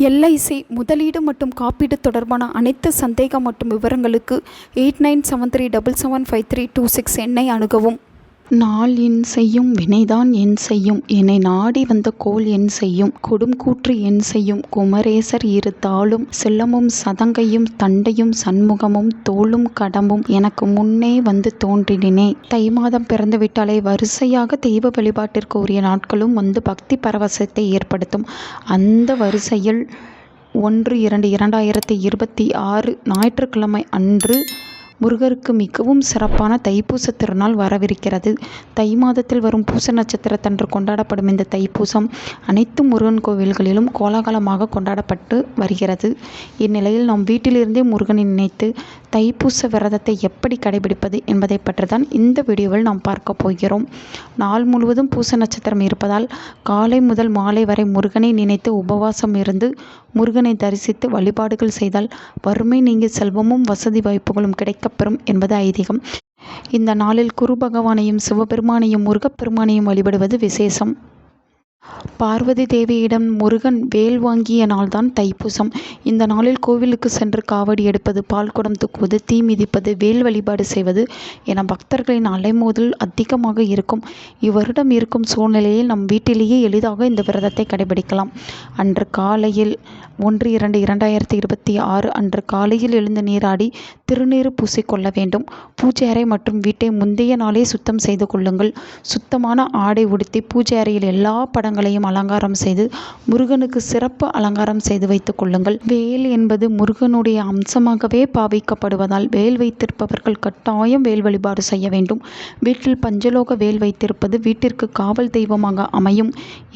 LIC முதலீடு மற்றும் காப்பீடு தொடர்பான அனைத்து சந்தேகம் மற்றும் விவரங்களுக்கு 8973775326 எண்ணை அணுகவும். நாள் என் செய்யும் வினைதான் என் செய்யும் என்னை நாடி வந்த கோள் என் செய்யும் கொடுங்கூற்று என் செய்யும் குமரேசர் இரு தாளும் செல்லமும் சதங்கையும் தண்டையும் சண்முகமும் தோளும் கடம்பும் எனக்கு முன்னே வந்து தோன்றினே. தை மாதம் பிறந்து விட்டாலே வரிசையாக தெய்வ வழிபாட்டிற்கு உரிய நாட்களும் வந்து பக்தி பரவசத்தை ஏற்படுத்தும். அந்த வரிசையில் 1/2/2026 ஞாயிற்றுக்கிழமை அன்று முருகருக்கு மிகவும் சிறப்பான தைப்பூச திருநாள் வரவிருக்கிறது. தை மாதத்தில் வரும் பூச நட்சத்திரத்தன்று கொண்டாடப்படும் இந்த தைப்பூசம் அனைத்து முருகன் கோவில்களிலும் கோலாகலமாக கொண்டாடப்பட்டு வருகிறது. இந்நிலையில் நாம் வீட்டிலிருந்தே முருகனை நினைத்து தைப்பூச விரதத்தை எப்படி கடைபிடிப்பது என்பதை பற்றி தான் இந்த வீடியோவில் நாம் பார்க்க போகிறோம். நாள் முழுவதும் பூச நட்சத்திரம் இருப்பதால் காலை முதல் மாலை வரை முருகனை நினைத்து உபவாசம் இருந்து முருகனை தரிசித்து வழிபாடுகள் செய்தால் வறுமை நீங்கி செல்வமும் வசதி வாய்ப்புகளும் கிடைக்கப்பெறும் என்பது ஐதீகம். இந்த நாளில் குரு பகவானையும் சிவபெருமானையும் முருகப்பெருமானையும் வழிபடுவது விசேஷம். பார்வதி தேவியிடம் முருகன் வேல் வாங்கிய நாள்தான் தைப்பூசம். இந்த நாளில் கோவிலுக்கு சென்று காவடி எடுப்பது, பால் குடம் தூக்குவது, தீ மிதிப்பது, வேல் வழிபாடு செய்வது என பக்தர்களின் அலைமோதல் அதிகமாக இருக்கும். இவ்வருடம் இருக்கும் சூழ்நிலையில் நம் வீட்டிலேயே எளிதாக இந்த விரதத்தை கடைபிடிக்கலாம். அன்று காலையில் 1/2/2026 அன்று காலையில் எழுந்து நீராடி திருநீறு பூசிக்கொள்ள வேண்டும். பூஜை அறை மற்றும் வீட்டை முந்தைய நாளே சுத்தம் செய்து கொள்ளுங்கள். சுத்தமான ஆடை உடுத்தி பூஜை அறையில் எல்லா படங்களையும் அலங்காரம் செய்து முருகனுக்கு சிறப்பு அலங்காரம் செய்து வைத்துக் கொள்ளுங்கள். வேல் என்பது முருகனுடைய அம்சமாகவே பாவிக்கப்படுவதால் வேல் வைத்திருப்பவர்கள் கட்டாயம் வேல் வழிபாடு செய்ய வேண்டும். வீட்டில் பஞ்சலோக வேல் வைத்திருப்பது வீட்டிற்கு காவல் தெய்வமாக அமையும்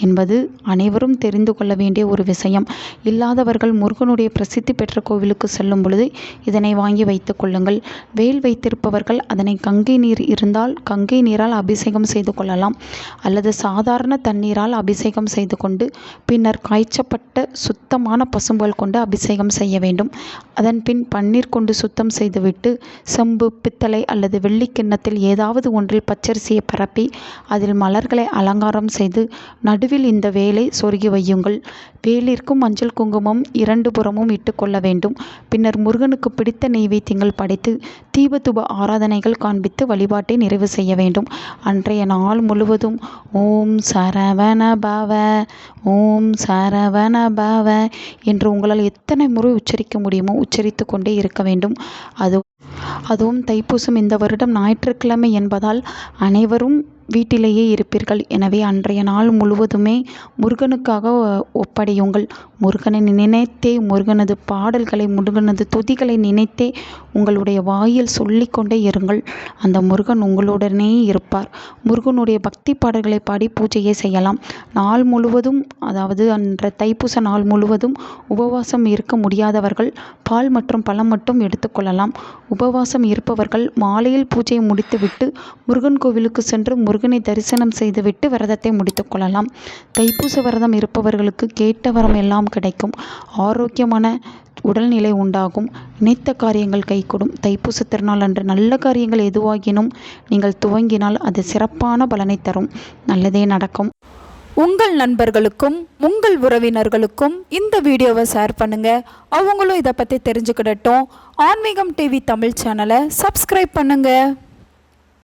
என்பது அனைவரும் தெரிந்து கொள்ள வேண்டிய ஒரு விஷயம். இல்லாதவர்கள் முருகனுடைய பிரசித்தி பெற்ற கோவிலுக்கு செல்லும் பொழுது இதனை வாங்கி வைத்துக் கொள்ளுங்கள். வேல் வைத்திருப்பவர்கள் அதனை கங்கை நீர் இருந்தால் கங்கை நீரால் அபிஷேகம் செய்து கொள்ளலாம் அல்லது சாதாரண தண்ணீரால் அபிஷேகம் செய்து கொண்டு பின்னர் காய்ச்சப்பட்ட சுத்தமான பசும்பால் கொண்டு அபிஷேகம் செய்ய வேண்டும். அதன் பின் பன்னீர் கொண்டு சுத்தம் செய்துவிட்டு செம்பு, பித்தளை அல்லது வெள்ளி கிண்ணத்தில் ஏதாவது ஒன்றில் பச்சரிசியை பரப்பி அதில் மலர்களை அலங்காரம் செய்து நடுவில் இந்த வேலை சொருகி வையுங்கள். வேலிற்கும் மஞ்சள் குங்குமம் 2 புறமும் இட்டுக்கொள்ள வேண்டும். பின்னர் முருகனுக்கு பிடித்த நெய்வேத்தியங்கள் படைத்து தீபதூப ஆராதனைகள் காண்பித்து வழிபாட்டை நிறைவு செய்ய வேண்டும். அன்றைய நாள் முழுவதும் ஓம் சரவண பவ, ஓம் சரவண பவ என்று உங்களால் எத்தனை முறை உச்சரிக்க முடியுமோ உச்சரித்து கொண்டே இருக்க வேண்டும். அதுவும் தைப்பூசம் இந்த வருடம் ஞாயிற்றுக்கிழமை என்பதால் அனைவரும் வீட்டிலேயே இருப்பீர்கள். எனவே அன்றைய நாள் முழுவதுமே முருகனுக்காக ஒப்படையுங்கள். முருகனை நினைத்தே, முருகனது பாடல்களை, முருகனது துதிகளை நினைத்தே உங்களுடைய வாயில் சொல்லிக்கொண்டே இருங்கள். அந்த முருகன் உங்களுடனே இருப்பார். முருகனுடைய பக்தி பாடல்களை பாடி பூஜையை செய்யலாம். நாள் முழுவதும், அதாவது அன்ற தைப்பூச நாள் முழுவதும் உபவாசம் இருக்க முடியாதவர்கள் பால் மற்றும் பழம் மட்டும் எடுத்துக்கொள்ளலாம். உபவாசம் இருப்பவர்கள் மாலையில் பூஜையை முடித்துவிட்டு முருகன் கோவிலுக்கு சென்று முருகனை தரிசனம் செய்துவிட்டு விரதத்தை முடித்துக் கொள்ளலாம். தைப்பூச விரதம் இருப்பவர்களுக்கு கேட்ட வரம் எல்லாம் கிடைக்கும். ஆரோக்கியமான உடல்நிலை உண்டாகும். நினைத்த காரியங்கள் கைகூடும். தைப்பூச திருநாள் அன்று நல்ல காரியங்கள் எதுவாகினும் நீங்கள் துவங்கினால் அது சிறப்பான பலனை தரும். நல்லதே நடக்கும். உங்கள் நண்பர்களுக்கும் உங்கள் உறவினர்களுக்கும் இந்த வீடியோவை ஷேர் பண்ணுங்க. அவங்களும் இதை பற்றி தெரிஞ்சுக்கிடட்டும். ஆன்மீகம் டிவி தமிழ் சேனலை சப்ஸ்கிரைப் பண்ணுங்க.